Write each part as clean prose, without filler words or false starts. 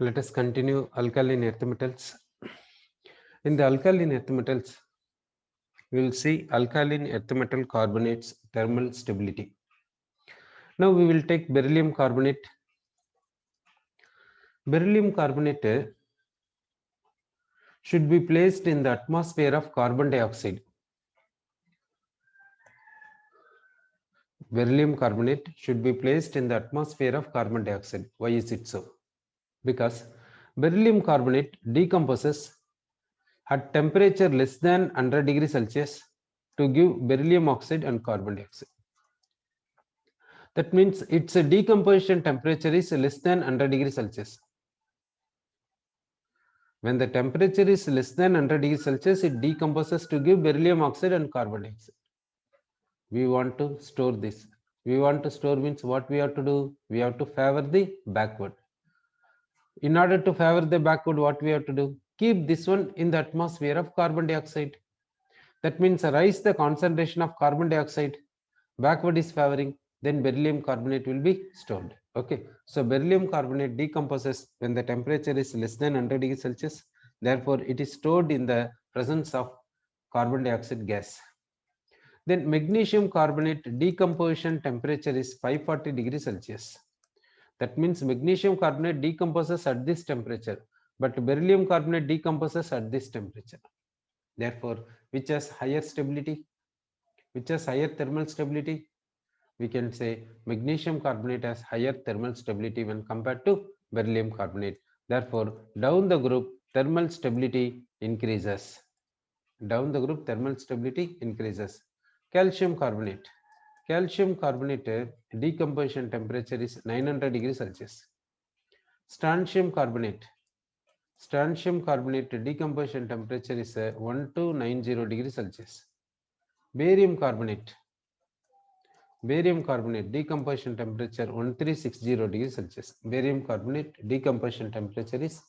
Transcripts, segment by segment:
Let us continue alkaline earth metals. In the alkaline earth metals, we will see alkaline earth metal carbonates thermal stability. Now we will take beryllium carbonate. Beryllium carbonate should be placed in the atmosphere of carbon dioxide. Beryllium carbonate should be placed in the atmosphere of carbon dioxide. Why is it so? Because beryllium carbonate decomposes at temperature less than 100 degrees Celsius to give beryllium oxide and carbon dioxide. That means its decomposition temperature is less than 100 degrees Celsius. When the temperature is less than 100 degrees Celsius, it decomposes to give beryllium oxide and carbon dioxide. We want to store this. We want to store means what we have to do? We have to favor the backward. In order to favor the backward, what we have to do? Keep this one in the atmosphere of carbon dioxide. That means raise the concentration of carbon dioxide. Backward is favoring, then beryllium carbonate will be stored. Okay, so beryllium carbonate decomposes when the temperature is less than 100 degrees Celsius. Therefore, it is stored in the presence of carbon dioxide gas. Then magnesium carbonate decomposition temperature is 540 degrees Celsius. That means magnesium carbonate decomposes at this temperature, but beryllium carbonate decomposes at this temperature. Therefore, which has higher stability? Which has higher thermal stability? We can say magnesium carbonate has higher thermal stability when compared to beryllium carbonate. Therefore, down the group thermal stability increases. Down the group thermal stability increases. Calcium carbonate. Calcium carbonate decomposition temperature is 900 degrees Celsius. Strontium carbonate. Strontium carbonate decomposition temperature is 1290 degrees Celsius. Barium carbonate. Barium carbonate decomposition temperature 1360 degrees Celsius. Barium carbonate decomposition temperature is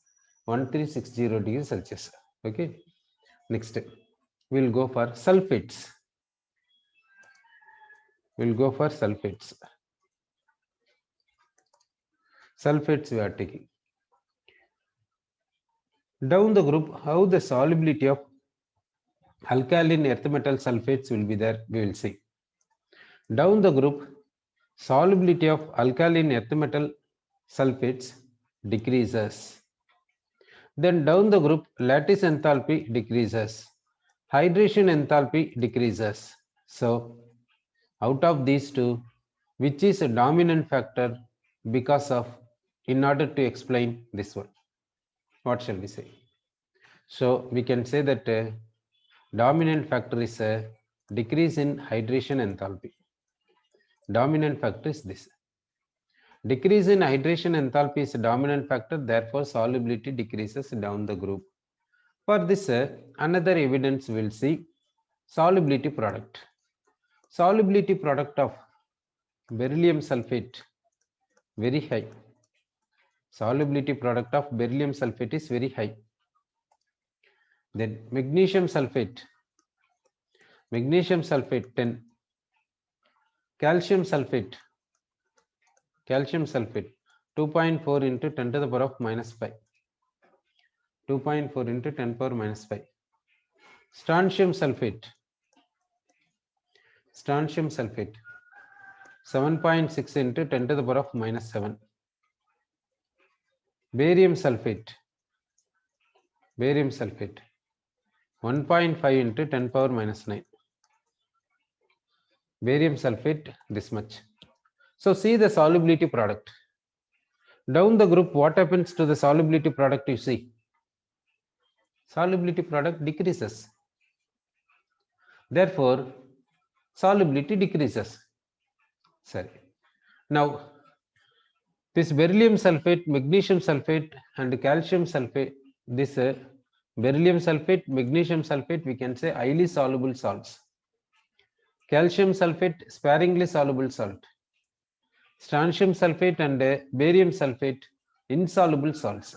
1360 degrees Celsius. Okay. Next, we will go for sulphates. We will go for sulphates. Sulphates we are taking. Down the group, how the solubility of alkaline earth metal sulphates will be there, we will see. Down the group, solubility of alkaline earth metal sulphates decreases. Then down the group, lattice enthalpy decreases. Hydration enthalpy decreases. So, out of these two, which is a dominant factor because of, in order to explain this one? What shall we say? So, we can say that dominant factor is a decrease in hydration enthalpy. Dominant factor is this. Decrease in hydration enthalpy is a dominant factor, therefore solubility decreases down the group. For this, another evidence we will see solubility product. Solubility product of beryllium sulfate very high. Solubility product of beryllium sulfate is very high. Then magnesium sulfate 10, calcium sulfate 2.4 into 10 to the power of minus 5, 2.4 into 10 power minus 5. Strontium sulfate 7.6 into 10 to the power of minus 7. Barium sulfate 1.5 into 10 power minus 9. Barium sulfate this much. So see the solubility product. Down the group, what happens to the solubility product? You see, solubility product decreases. Therefore, solubility decreases. Sorry. Now, this beryllium sulfate, magnesium sulfate, and calcium sulfate, this beryllium sulfate, magnesium sulfate, we can say highly soluble salts. Calcium sulfate, sparingly soluble salt. Strontium sulfate and barium sulfate, insoluble salts.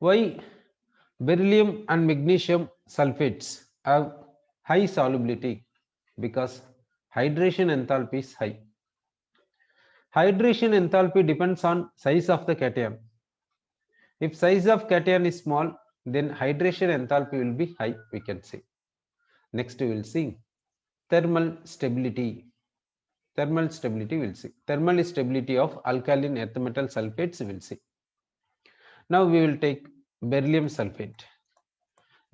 Why beryllium and magnesium sulfates have high solubility? Because hydration enthalpy is high. Hydration enthalpy depends on size of the cation. If size of cation is small, then hydration enthalpy will be high, we can say. Next we will see thermal stability. Thermal stability we will see. Thermal stability of alkaline earth metal sulfates we will see. Now we will take beryllium sulfate.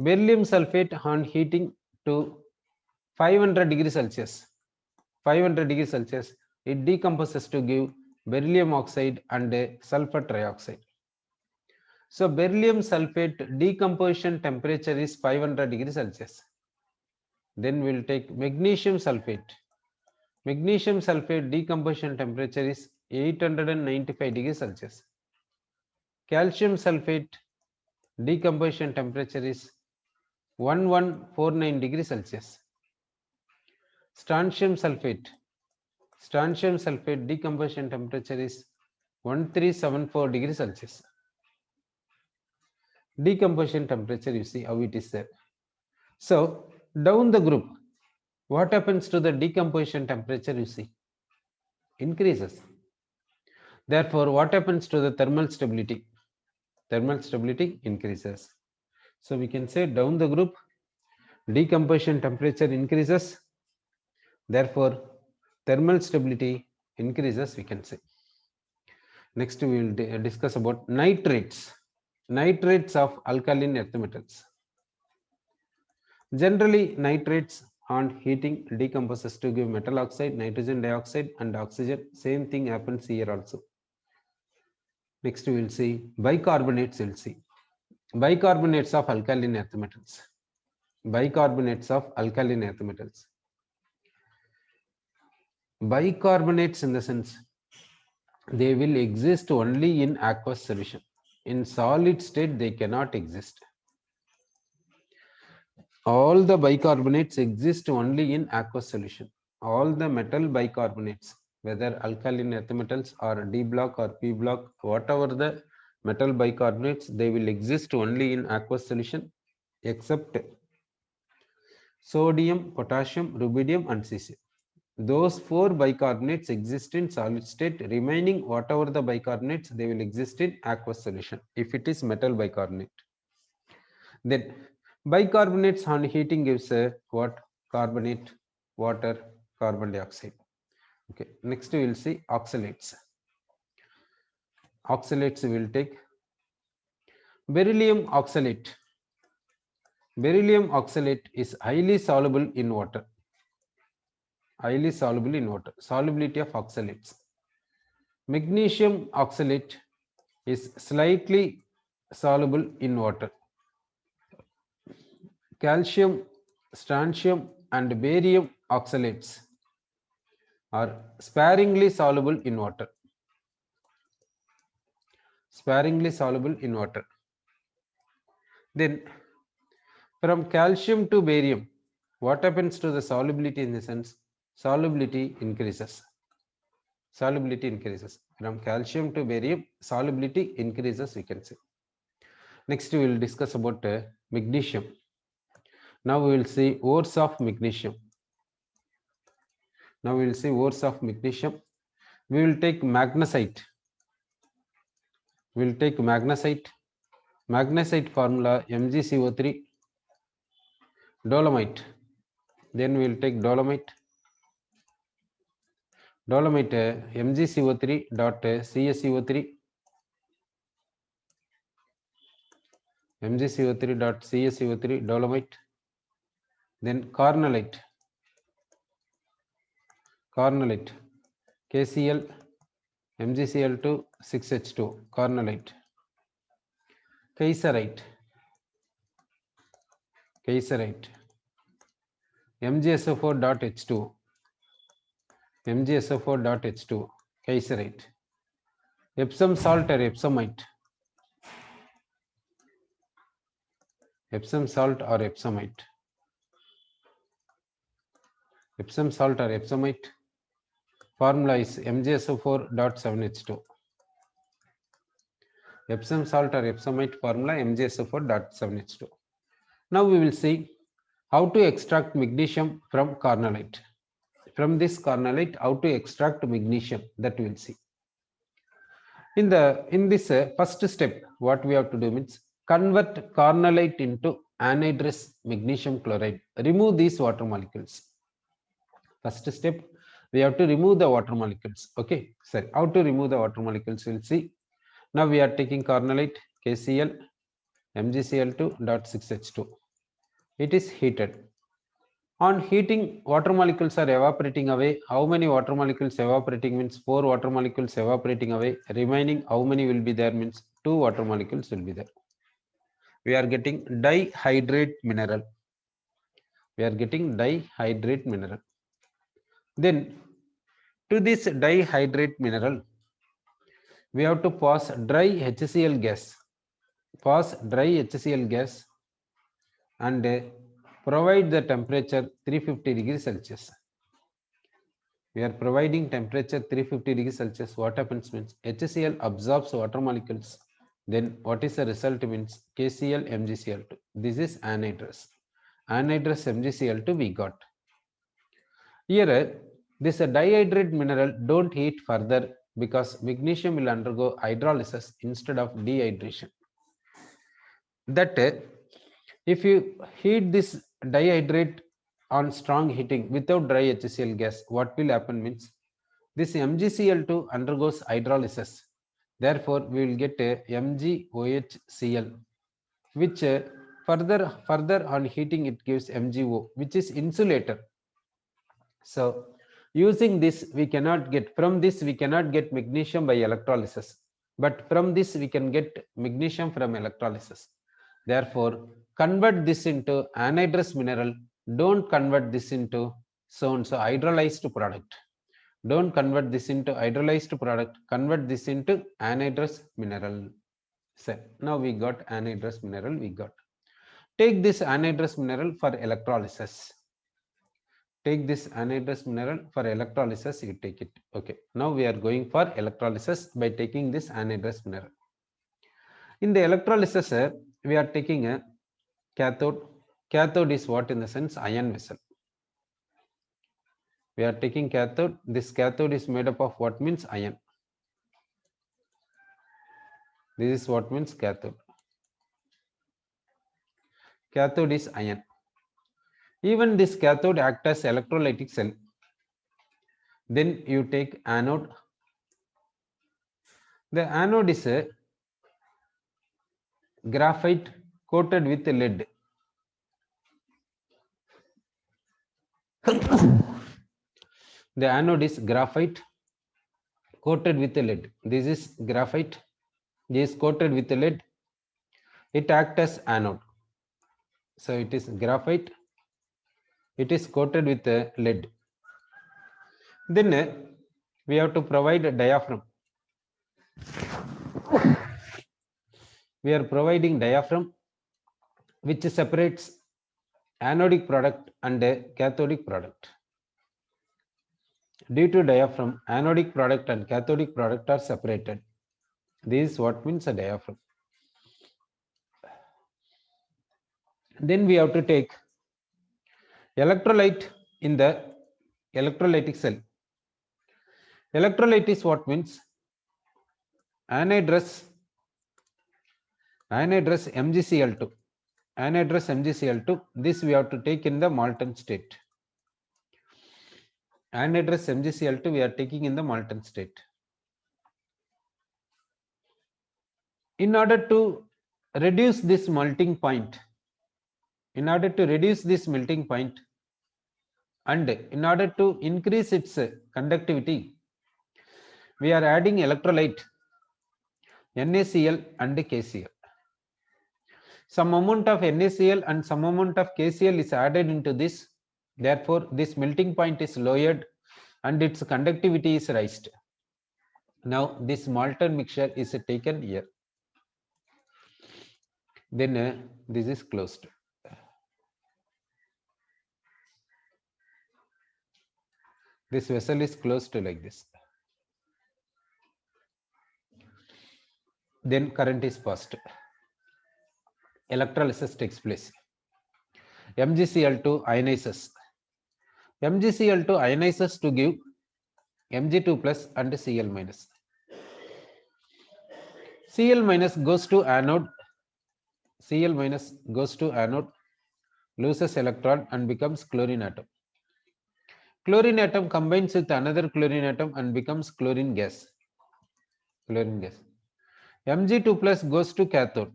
Beryllium sulfate on heating to 500 degrees Celsius. 500 degrees Celsius, it decomposes to give beryllium oxide and sulfur trioxide. So beryllium sulfate decomposition temperature is 500 degrees Celsius. Then we will take magnesium sulfate. Magnesium sulfate decomposition temperature is 895 degrees Celsius. Calcium sulfate decomposition temperature is 1149 degrees Celsius. Strontium sulfate decomposition temperature is 1374 degrees Celsius. Decomposition temperature, you see how it is there. So down the group, what happens to the decomposition temperature, you see? Increases. Therefore, what happens to the thermal stability? Thermal stability increases. So we can say down the group, decomposition temperature increases. Therefore, thermal stability increases, we can say. Next, we will discuss about nitrates. Nitrates of alkaline earth metals. Generally, nitrates on heating decomposes to give metal oxide, nitrogen dioxide and oxygen. Same thing happens here also. Next we will see bicarbonates. We'll see bicarbonates of alkaline earth metals. Bicarbonates of alkaline earth metals. Bicarbonates in the sense they will exist only in aqueous solution. In solid state they cannot exist. All the bicarbonates exist only in aqueous solution. All the metal bicarbonates, whether alkaline earth metals or D block or P block, whatever the metal bicarbonates, they will exist only in aqueous solution except sodium, potassium, rubidium and cesium. Those four bicarbonates exist in solid state. Remaining whatever the bicarbonates, they will exist in aqueous solution if it is metal bicarbonate. Then bicarbonates on heating gives what? Carbonate, water, carbon dioxide. Okay, next we will see oxalates. Oxalates we will take beryllium oxalate. Beryllium oxalate is highly soluble in water. Highly soluble in water. Solubility of oxalates. Magnesium oxalate is slightly soluble in water. Calcium, strontium and barium oxalates are sparingly soluble in water. Sparingly soluble in water. Then from calcium to barium, what happens to the solubility in the sense? Solubility increases. Solubility increases. From calcium to barium, solubility increases, we can say. Next we will discuss about magnesium. Now we will see ores of magnesium. Now we will see ores of magnesium. We will take magnesite. We will take magnesite. Magnesite formula MgCO3. Dolomite. Then we will take dolomite. Dolomite MgCO3 dot CaCO3. MgCO3 dot CaCO3 dolomite. Then cornellite. Cornellite KCl MgCl2 6H2 cornellite. Kieserite. Kieserite MgSO4 dot H2. MgSO4 dot H2 Kieserite. Epsom salt or epsomite. Epsom salt or epsomite. Epsom salt or epsomite formula is MgSO4 dot 7H2. Epsom salt or epsomite formula MgSO4 dot 7H2. Now we will see how to extract magnesium from cornellite. from this carnallite how to extract magnesium, that we will see. In this first step, what we have to do means convert carnallite into anhydrous magnesium chloride. Remove these water molecules. First step, we have to remove the water molecules. Okay, so how to remove the water molecules we'll see. Now we are taking carnallite, KCl, MgCl2.6H2. It is heated. On heating, water molecules are evaporating away. How many water molecules evaporating means 4 water molecules evaporating away. Remaining, how many will be there means 2 water molecules will be there. We are getting dihydrate mineral. We are getting dihydrate mineral. Then to this dihydrate mineral, we have to pass dry HCl gas. Pass dry HCl gas and provide the temperature 350 degrees Celsius. We are providing temperature 350 degrees Celsius. What happens means HCl absorbs water molecules. Then what is the result means KCl, MgCl2. This is anhydrous. Anhydrous MgCl2 we got. Here this dihydrate mineral don't heat further because magnesium will undergo hydrolysis instead of dehydration. That if you heat this dihydrate on strong heating without dry HCl gas, what will happen means this MgCl2 undergoes hydrolysis. Therefore, we will get a MgOHCl, which further on heating it gives MgO, which is insulator. So using this we cannot get magnesium by electrolysis, but from this we can get magnesium from electrolysis. Therefore, convert this into anhydrous mineral. Don't convert this into so hydrolyzed product. Don't convert this into hydrolyzed product. Convert this into anhydrous mineral. So now we got anhydrous mineral. We got. Take this anhydrous mineral for electrolysis. Take this anhydrous mineral for electrolysis. You take it. Okay. Now we are going for electrolysis by taking this anhydrous mineral. In the electrolysis, we are taking a cathode. Cathode is what in the sense ion vessel. We are taking cathode. This cathode is made up of what means ion. This is what means cathode. Cathode is ion. Even this cathode acts as electrolytic cell. Then you take anode. The anode is a graphite coated with lead. The anode is graphite coated with lead. This is graphite. This is coated with lead. It acts as anode. So it is graphite. It is coated with lead. Then we have to provide a diaphragm. We are providing diaphragm which separates anodic product and cathodic product. Due to diaphragm, anodic product and cathodic product are separated. This is what means a diaphragm. Then we have to take electrolyte in the electrolytic cell. Electrolyte is what means anhydrous MgCl2. Anhydrous MgCl2. This we have to take in the molten state. Anhydrous MgCl2 we are taking in the molten state. In order to reduce this melting point, and in order to increase its conductivity, we are adding electrolyte NaCl and KCl. Some amount of NaCl and some amount of KCl is added into this. Therefore, this melting point is lowered and its conductivity is raised. Now, this molten mixture is taken here. Then this is closed. This vessel is closed like this. Then current is passed. Electrolysis takes place. MgCl2 ionizes. MgCl2 ionizes to give Mg2 plus and Cl minus. Cl minus goes to anode. Cl minus goes to anode, loses electron and becomes chlorine atom. Chlorine atom combines with another chlorine atom and becomes chlorine gas. Chlorine gas. Mg2 plus goes to cathode.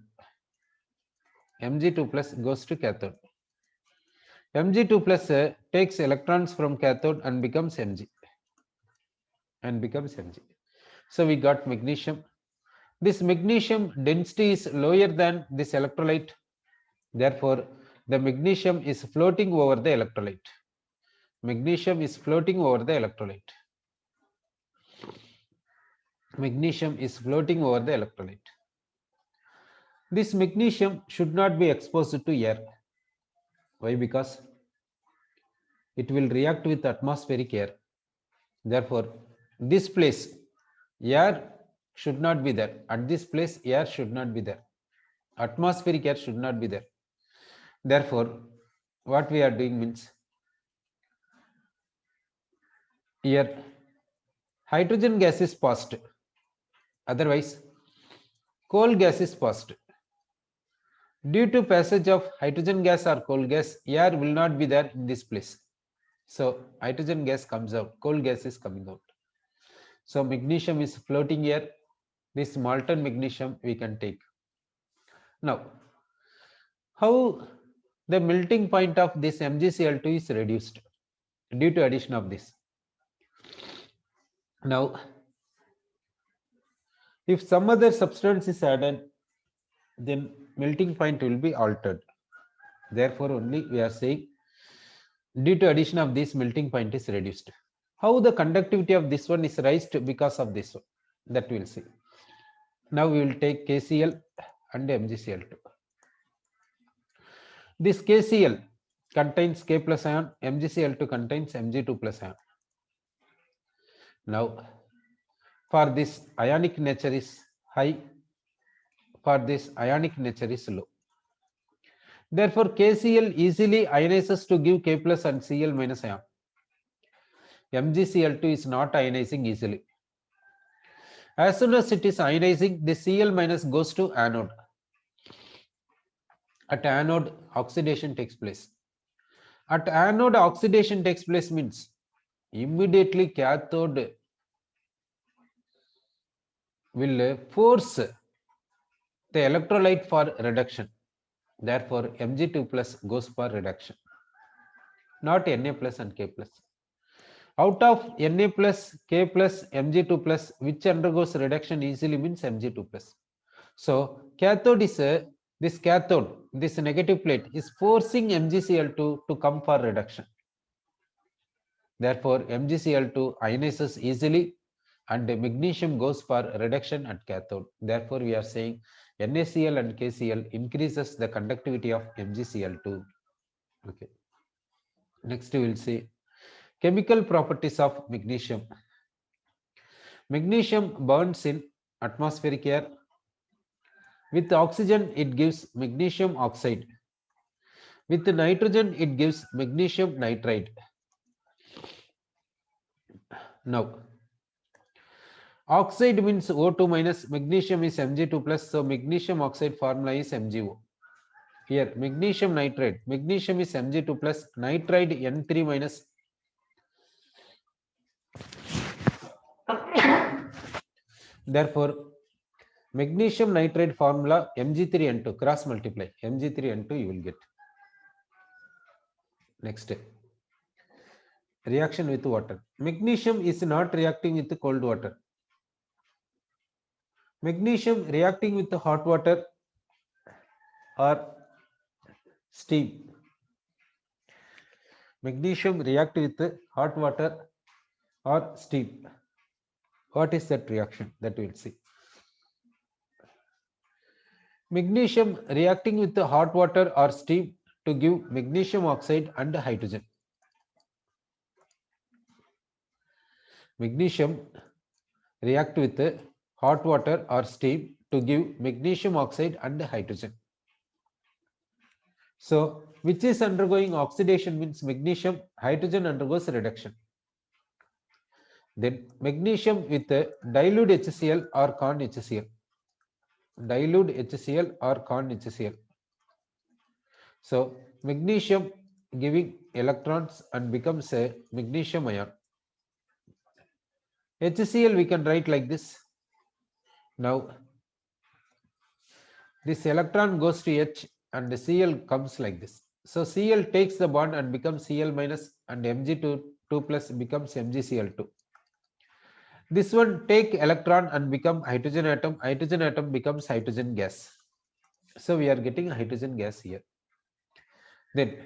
Mg2 plus goes to cathode. Mg2 plus takes electrons from cathode and becomes Mg. So we got magnesium. This magnesium density is lower than this electrolyte. Therefore, the magnesium is floating over the electrolyte. Magnesium is floating over the electrolyte. Magnesium is floating over the electrolyte. This magnesium should not be exposed to air. Why? Because it will react with atmospheric air. Therefore, this place, air should not be there. At this place, air should not be there. Atmospheric air should not be there. Therefore, what we are doing means, here hydrogen gas is passed. Otherwise, coal gas is passed. Due to passage of hydrogen gas or coal gas, air will not be there in this place. So hydrogen gas comes out, coal gas is coming out. So magnesium is floating here. This molten magnesium we can take. Now, how the melting point of this MgCl2 is reduced due to addition of this? Now, if some other substance is added, then melting point will be altered. Therefore, only we are saying due to addition of this, melting point is reduced. How the conductivity of this one is raised because of this one, that we will see. Now we will take KCl and MgCl2. This KCl contains K plus ion, MgCl2 contains Mg2 plus ion. Now, for this ionic nature is high, for this ionic nature is low. Therefore, KCl easily ionizes to give K plus and Cl minus ion. MgCl2 is not ionizing easily. As soon as it is ionizing, the Cl minus goes to anode. At anode, oxidation takes place. At anode, oxidation takes place means immediately cathode will force the electrolyte for reduction. Therefore, Mg2 plus goes for reduction, not Na plus and K plus. Out of Na plus, K plus, Mg2 plus, which undergoes reduction easily means Mg2 plus. So, cathode is this cathode, this negative plate is forcing MgCl2 to come for reduction. Therefore, MgCl2 ionizes easily and magnesium goes for reduction at cathode. Therefore, we are saying NaCl and KCl increases the conductivity of MgCl2. Okay. Next, we will see chemical properties of magnesium. Magnesium burns in atmospheric air. With oxygen, it gives magnesium oxide. With nitrogen, it gives magnesium nitride. Now, oxide means O2 minus, magnesium is Mg2 plus, so magnesium oxide formula is MgO. Here, magnesium nitride, magnesium is Mg2 plus, nitride N3 minus. Therefore, magnesium nitride formula Mg3N2, cross multiply, Mg3N2 you will get. Next, reaction with water. Magnesium is not reacting with cold water. Magnesium reacting with hot water or steam. Magnesium react with hot water or steam. What is that reaction? That we will see. Magnesium reacting with the hot water or steam to give magnesium oxide and hydrogen. Magnesium react with hot water or steam to give magnesium oxide and hydrogen. So which is undergoing oxidation means magnesium, hydrogen undergoes reduction. Then magnesium with a dilute HCl or con HCl. Dilute HCl or con HCl. So magnesium giving electrons and becomes a magnesium ion. HCl we can write like this. Now this electron goes to H and the Cl comes like this. So Cl takes the bond and becomes Cl minus and Mg2 plus becomes MgCl2. This one take electron and become hydrogen atom becomes hydrogen gas. So we are getting hydrogen gas here. Then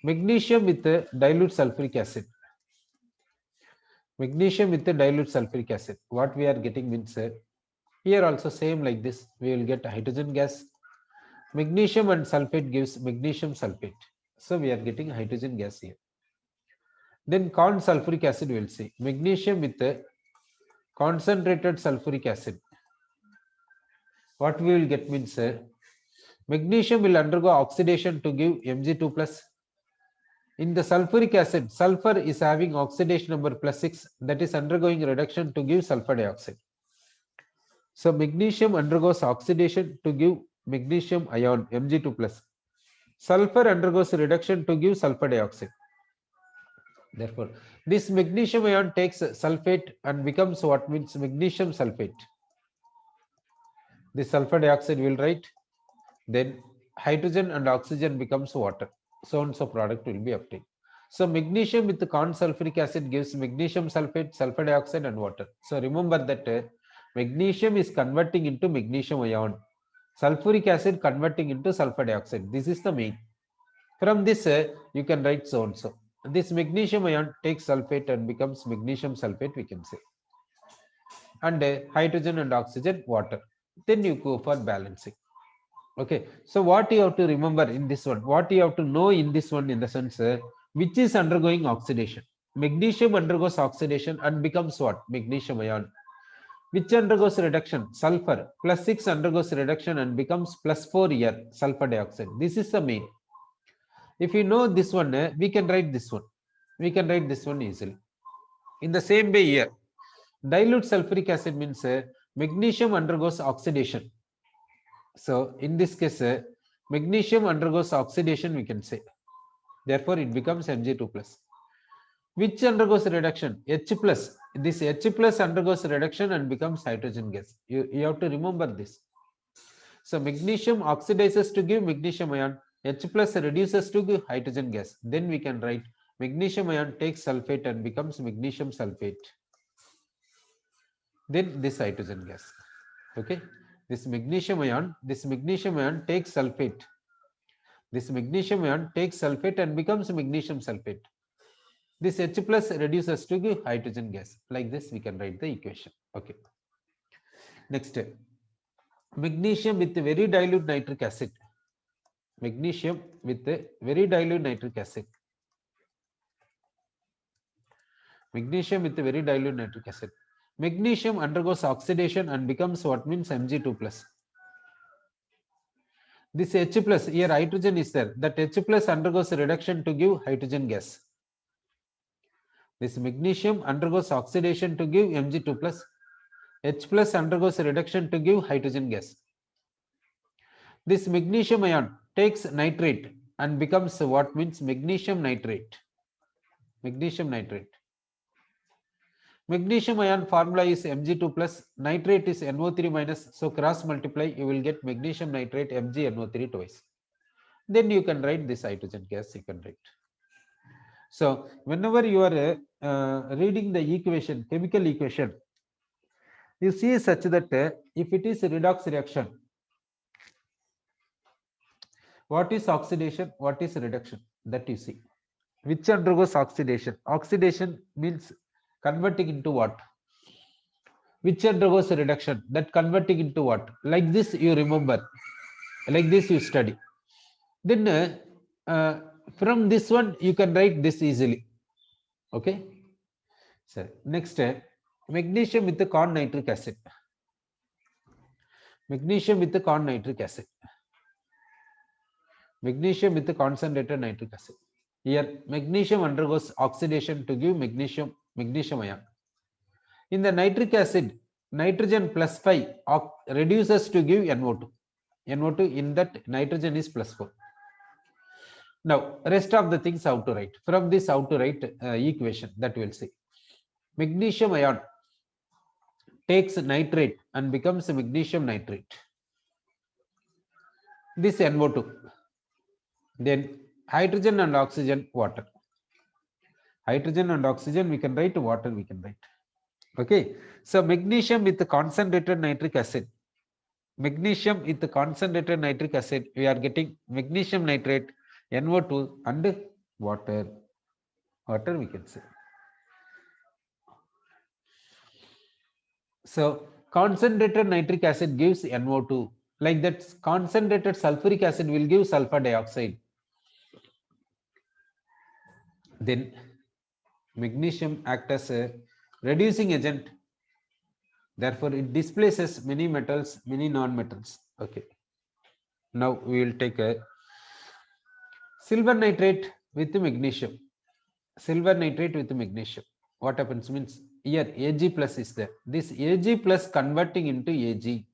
magnesium with the dilute sulfuric acid. Magnesium with the dilute sulfuric acid. What we are getting means here also same like this. We will get hydrogen gas. Magnesium and sulfate gives magnesium sulfate. So we are getting hydrogen gas here. Then con sulfuric acid we will see. Magnesium with the concentrated sulfuric acid. What we will get means magnesium will undergo oxidation to give Mg2 plus. In the sulfuric acid, sulfur is having oxidation number +6, that is undergoing reduction to give sulfur dioxide. So magnesium undergoes oxidation to give magnesium ion Mg2 plus. Sulfur undergoes reduction to give sulfur dioxide. Therefore, this magnesium ion takes sulfate and becomes what means magnesium sulfate. This sulfur dioxide will write. Then hydrogen and oxygen becomes water. So and so product will be obtained. So magnesium with the con sulfuric acid gives magnesium sulfate, sulfur dioxide and water. So remember that magnesium is converting into magnesium ion. Sulfuric acid converting into sulfur dioxide. This is the main. From this you can write so and so. This magnesium ion takes sulfate and becomes magnesium sulfate we can say. And hydrogen and oxygen water. Then you go for balancing. Okay, so what you have to remember in this one, what you have to know in this one in the sense which is undergoing oxidation. Magnesium undergoes oxidation and becomes what? Magnesium ion. Which undergoes reduction? Sulfur +6 undergoes reduction and becomes +4 here, sulfur dioxide. This is the main. If you know this one, we can write this one. We can write this one easily. In the same way here, dilute sulfuric acid means magnesium undergoes oxidation. So in this case, magnesium undergoes oxidation, we can say. Therefore, it becomes Mg2 plus. Which undergoes reduction? H plus. This H plus undergoes reduction and becomes hydrogen gas. You have to remember this. So magnesium oxidizes to give magnesium ion. H plus reduces to give hydrogen gas. Then we can write magnesium ion takes sulfate and becomes magnesium sulfate. Then this hydrogen gas. Okay. This magnesium ion takes sulfate. This magnesium ion takes sulfate and becomes magnesium sulfate. This H plus reduces to give hydrogen gas. Like this, we can write the equation. Okay. Next, magnesium with very dilute nitric acid. Magnesium with very dilute nitric acid. Magnesium with very dilute nitric acid. Magnesium undergoes oxidation and becomes what means Mg2 plus. This H plus, here hydrogen is there. That H plus undergoes reduction to give hydrogen gas. This magnesium undergoes oxidation to give Mg2 plus. H plus undergoes reduction to give hydrogen gas. This magnesium ion takes nitrate and becomes what means magnesium nitrate. Magnesium nitrate. Magnesium ion formula is Mg2 plus, nitrate is NO3 minus, so cross multiply, you will get magnesium nitrate MgNO3 twice. Then you can write this hydrogen gas, you can write. So whenever you are reading the equation, chemical equation, you see such that if it is a redox reaction, what is oxidation, what is reduction, that you see. Which undergoes oxidation? Oxidation means converting into what? Which undergoes a reduction? That converting into what? Like this you remember. Like this you study. Then from this one you can write this easily. Okay. So next, magnesium with the corn nitric acid. Magnesium with the corn nitric acid. Magnesium with concentrated nitric acid. Here magnesium undergoes oxidation to give magnesium ion. In the nitric acid, nitrogen plus 5 reduces to give NO2. NO2 in that nitrogen is plus 4. Now rest of the things how to write. From this how to write equation that we'll see. Magnesium ion takes nitrate and becomes magnesium nitrate. This NO2. Then hydrogen and oxygen, water. Hydrogen and oxygen we can write, water we can write. Okay. So magnesium with concentrated nitric acid. Magnesium with concentrated nitric acid, we are getting magnesium nitrate, NO2 and water. Water we can say. So concentrated nitric acid gives NO2. Like that, concentrated sulfuric acid will give sulfur dioxide. Then magnesium acts as a reducing agent. Therefore, it displaces many metals, many non-metals. Okay. Now we will take a silver nitrate with magnesium. Silver nitrate with magnesium. What happens means here Ag plus is there. This Ag plus converting into Ag,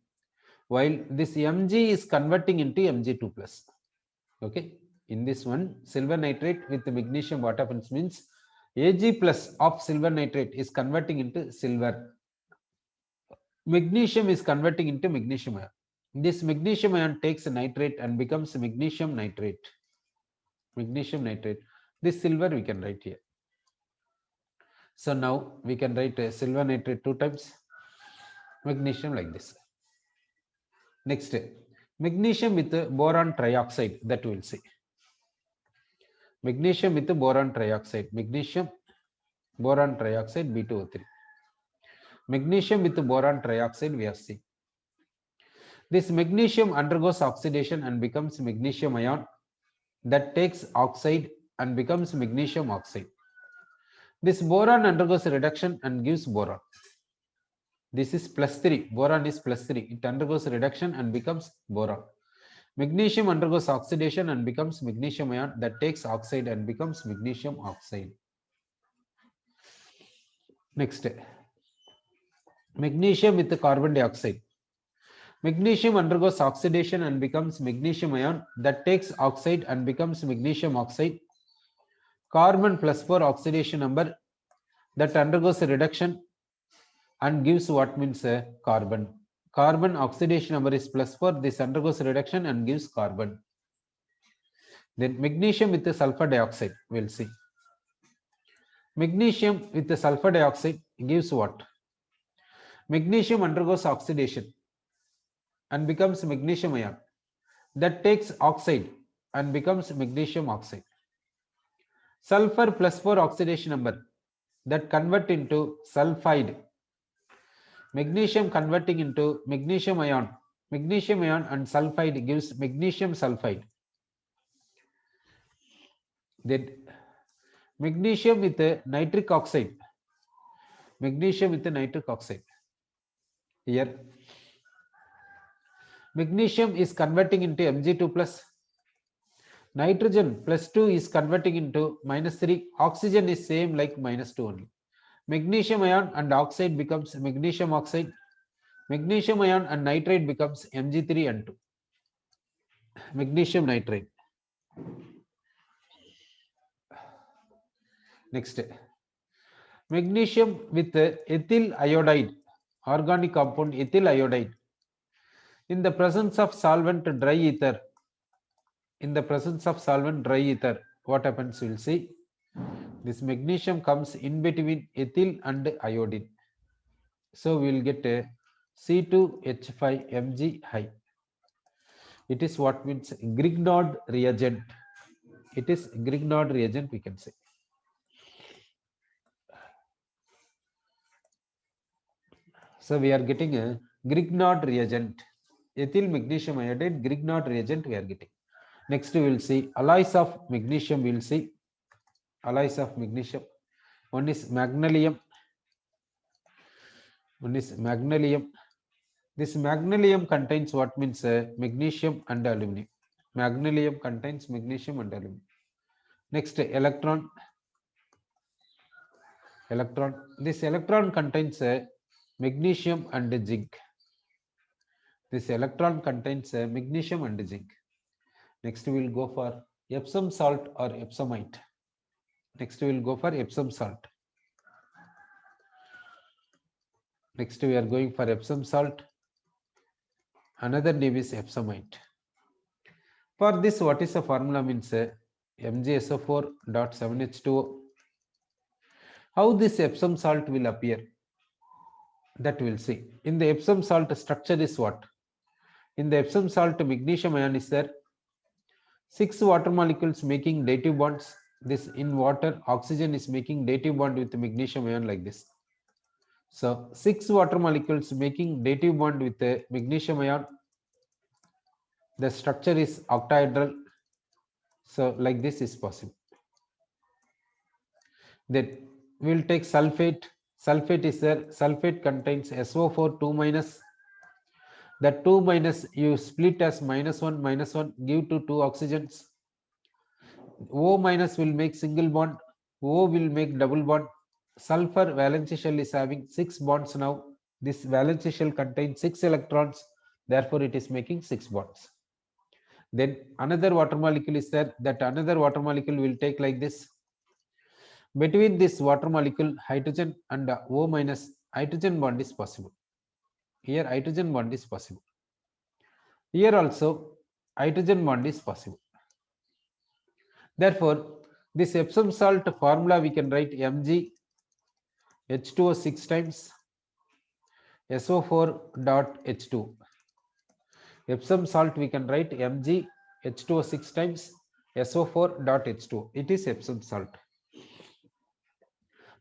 while this Mg is converting into Mg2 plus. Okay. In this one, silver nitrate with magnesium, what happens means Ag plus of silver nitrate is converting into silver. Magnesium is converting into magnesium ion. This magnesium ion takes nitrate and becomes magnesium nitrate. Magnesium nitrate. This silver we can write here. So now we can write silver nitrate 2 times, magnesium like this. Next, magnesium with boron trioxide, that we will see. Magnesium with boron trioxide. Magnesium, boron trioxide, B2O3. Magnesium with boron trioxide we have seen. This magnesium undergoes oxidation and becomes magnesium ion, that takes oxide and becomes magnesium oxide. This boron undergoes reduction and gives boron. This is +3. Boron is +3. It undergoes reduction and becomes boron. Magnesium undergoes oxidation and becomes magnesium ion, that takes oxide and becomes magnesium oxide. Next, magnesium with the carbon dioxide. Magnesium undergoes oxidation and becomes magnesium ion, that takes oxide and becomes magnesium oxide. Carbon +4 oxidation number, that undergoes a reduction and gives what means carbon. Carbon oxidation number is +4. This undergoes reduction and gives carbon. Then magnesium with the sulfur dioxide, we'll see. Magnesium with the sulfur dioxide gives what? Magnesium undergoes oxidation and becomes magnesium ion, that takes oxide and becomes magnesium oxide. Sulfur +4 oxidation number, that convert into sulfide. Magnesium converting into magnesium ion. Magnesium ion and sulfide gives magnesium sulfide. Then magnesium with nitric oxide. Magnesium with nitric oxide. Here magnesium is converting into Mg2 plus. Nitrogen +2 is converting into -3. Oxygen is same like -2 only. Magnesium ion and oxide becomes magnesium oxide. Magnesium ion and nitrate becomes Mg3 and 2. Magnesium nitrate. Next, magnesium with ethyl iodide, organic compound ethyl iodide. In the presence of solvent dry ether, what happens we'll see. This magnesium comes in between ethyl and iodine. So we will get a C2H5Mg high. It is what means Grignard reagent. It is Grignard reagent, we can say. So we are getting a Grignard reagent. Ethyl magnesium iodide, Grignard reagent we are getting. Next we will see alloys of magnesium. We will see alloys of magnesium. One is magnesium. This magnesium contains what means magnesium and aluminum. Magnesium contains magnesium and aluminum. Next, electron. This electron contains magnesium and zinc. This electron contains magnesium and zinc. Next, we will go for Epsom salt or epsomite. Next, we will go for Epsom salt. Next, we are going for Epsom salt. Another name is epsomite. For this, what is the formula? Means MgSO4.7H2O. How this Epsom salt will appear? That we'll see. In the Epsom salt, structure is what? In the Epsom salt, magnesium ion is there. 6 water molecules making dative bonds. This in water, oxygen is making dative bond with magnesium ion like this. So 6 water molecules making dative bond with the magnesium ion. The structure is octahedral. So like this is possible. Then we will take sulphate. Sulphate is there. Sulphate contains SO4 2 minus. That 2 minus you split as -1 give to 2 oxygens. O minus will make single bond. O will make double bond. Sulfur valence shell is having 6 bonds now. This valence shell contains 6 electrons. Therefore, it is making 6 bonds. Then another water molecule is there. That another water molecule will take like this. Between this water molecule, hydrogen and O minus, hydrogen bond is possible. Here, hydrogen bond is possible. Here also, hydrogen bond is possible. Therefore, this Epsom salt formula we can write Mg H2O 6 times SO4.H2. Epsom salt we can write Mg H2O 6 times SO4.H2. It is Epsom salt.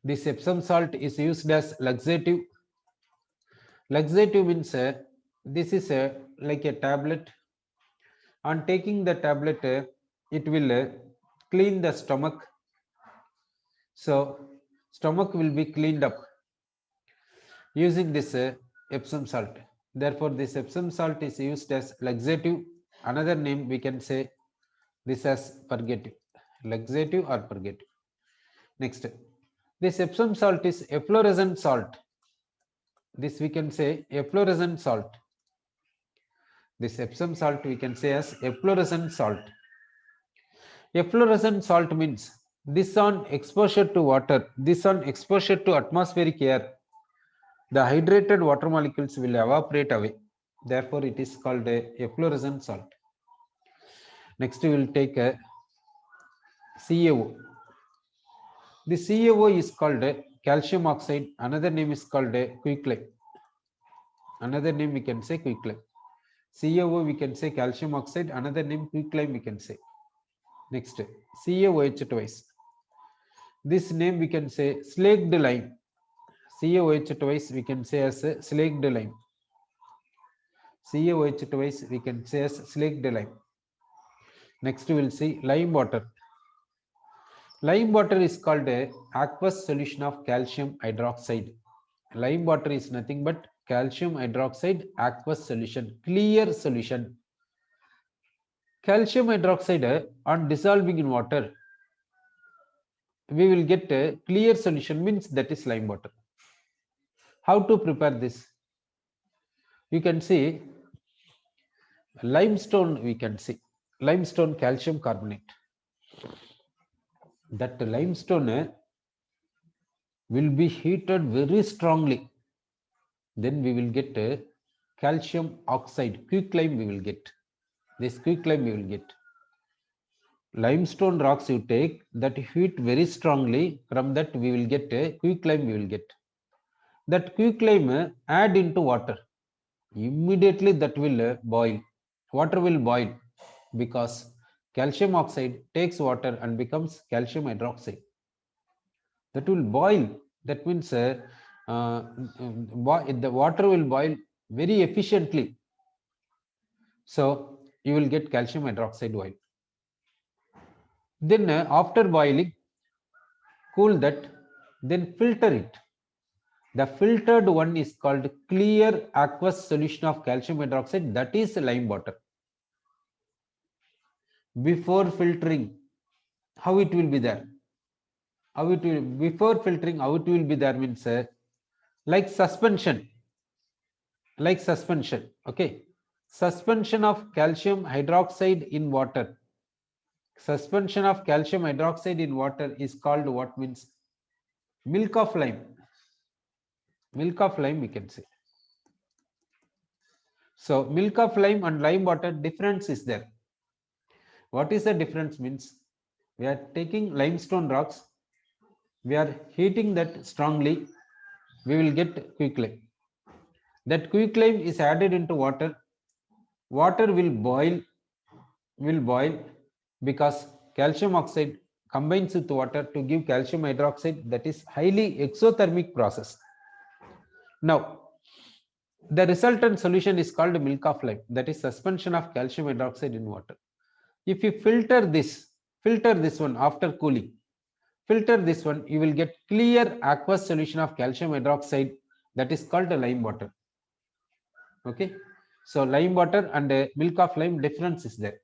This Epsom salt is used as laxative. Laxative means this is like a tablet. On taking the tablet, it will clean the stomach. So stomach will be cleaned up using this Epsom salt. Therefore, this Epsom salt is used as laxative. Another name we can say this as purgative, laxative or purgative. Next, this Epsom salt is efflorescent salt. This we can say efflorescent salt. This Epsom salt we can say as efflorescent salt. Efflorescent salt means this on exposure to water, this on exposure to atmospheric air, the hydrated water molecules will evaporate away. Therefore, it is called a efflorescent salt. Next, we will take a CaO. The CaO is called a calcium oxide. Another name is called a quicklime. Another name we can say quicklime. CaO we can say calcium oxide. Another name quicklime we can say. Next, CaOH twice. This name we can say slaked lime. CaOH twice we can say as slaked lime. CaOH twice we can say as slaked lime. Next we will see lime water. Lime water is called a aqueous solution of calcium hydroxide. Lime water is nothing but calcium hydroxide aqueous solution, clear solution. Calcium hydroxide on dissolving in water, we will get a clear solution, means that is lime water. How to prepare this? You can see limestone, we can see limestone calcium carbonate. That limestone will be heated very strongly. Then we will get a calcium oxide, quicklime we will get. This quicklime we will get. Limestone rocks you take, that heat very strongly, from that we will get a quicklime we will get. That quicklime add into water. Immediately that will boil. Water will boil because calcium oxide takes water and becomes calcium hydroxide. That will boil. That means the water will boil very efficiently. So you will get calcium hydroxide oil. Then after boiling, cool that, then filter it. The filtered one is called clear aqueous solution of calcium hydroxide, that is lime water. before filtering, how it will be there? How it will, before filtering, how it will be there means like suspension, okay. Suspension of calcium hydroxide in water. Suspension of calcium hydroxide in water is called what means milk of lime. Milk of lime we can say. So milk of lime and lime water difference is there. What is the difference means we are taking limestone rocks, we are heating that strongly, we will get quicklime. That quicklime is added into water. Water will boil because calcium oxide combines with water to give calcium hydroxide. That is highly exothermic process. Now the resultant solution is called milk of lime, that is suspension of calcium hydroxide in water. If you filter this one after cooling, filter this one, you will get clear aqueous solution of calcium hydroxide, that is called lime water. Okay, so lime water and milk of lime difference is there.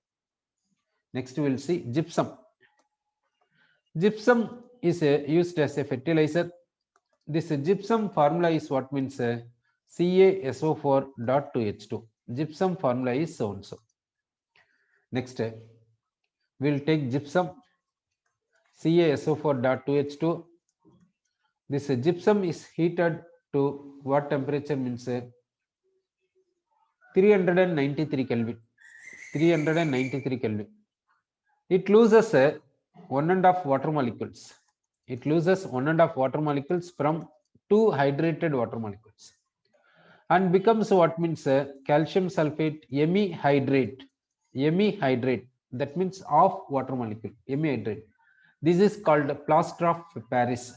Next we will see gypsum. Gypsum is used as a fertilizer. This gypsum formula is what means CaSO4.2H2. Gypsum formula is so and so. Next we will take gypsum CaSO4.2H2. This gypsum is heated to what temperature means 393 Kelvin. 393 Kelvin. It loses 1.5 water molecules. It loses 1.5 water molecules from 2 hydrated water molecules and becomes what means calcium sulfate hemihydrate. Hemihydrate, that means half water molecule, hemihydrate. This is called plaster of Paris.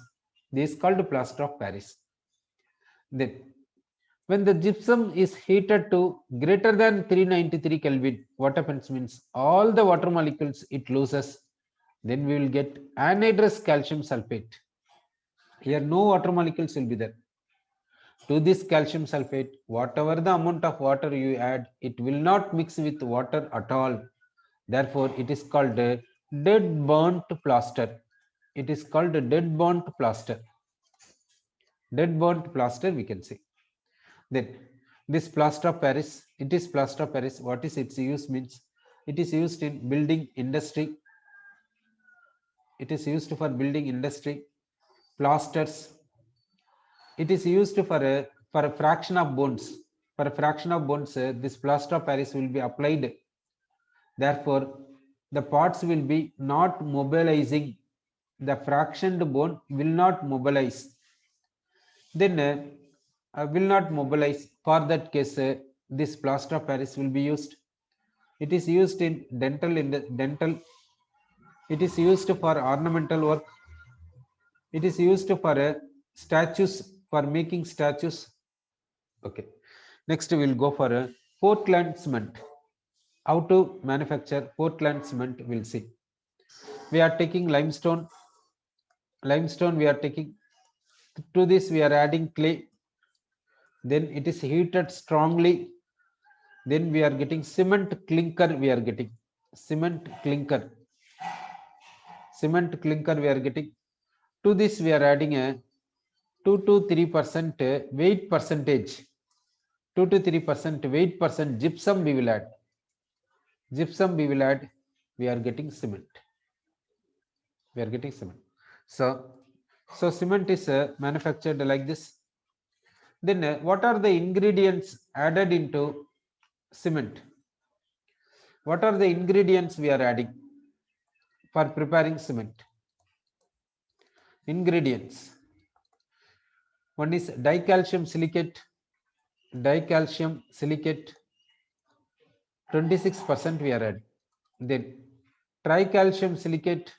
This is called plaster of Paris. Then when the gypsum is heated to greater than 393 Kelvin, what happens means all the water molecules it loses. Then we will get anhydrous calcium sulfate. Here no water molecules will be there. To this calcium sulfate, whatever the amount of water you add, it will not mix with water at all. Therefore, it is called a dead burnt plaster. It is called a dead burnt plaster. Dead burnt plaster we can say. Then this plaster of Paris, it is plaster of Paris. What is its use means? It is used in building industry. It is used for building industry, plasters. It is used for a fraction of bones. For a fraction of bones, this plaster of Paris will be applied. Therefore, the parts will be not mobilizing. The fractioned bone will not mobilize. Then will not mobilize. For that case, this plaster of Paris will be used. It is used in dental. It is used for ornamental work. It is used for statues, for making statues. Okay. Next we will go for Portland cement. How to manufacture Portland cement we'll see. We are taking limestone. Limestone we are taking. To this we are adding clay. Then it is heated strongly. Then we are getting cement clinker. We are getting cement clinker. Cement clinker we are getting. To this we are adding a 2 to 3% weight percentage. 2 to 3% weight percent gypsum we will add. Gypsum we will add. We are getting cement. We are getting cement. So cement is manufactured like this. Then what are the ingredients added into cement? What are the ingredients we are adding for preparing cement? Ingredients. One is dicalcium silicate. Dicalcium silicate 26% we are adding. Then tricalcium silicate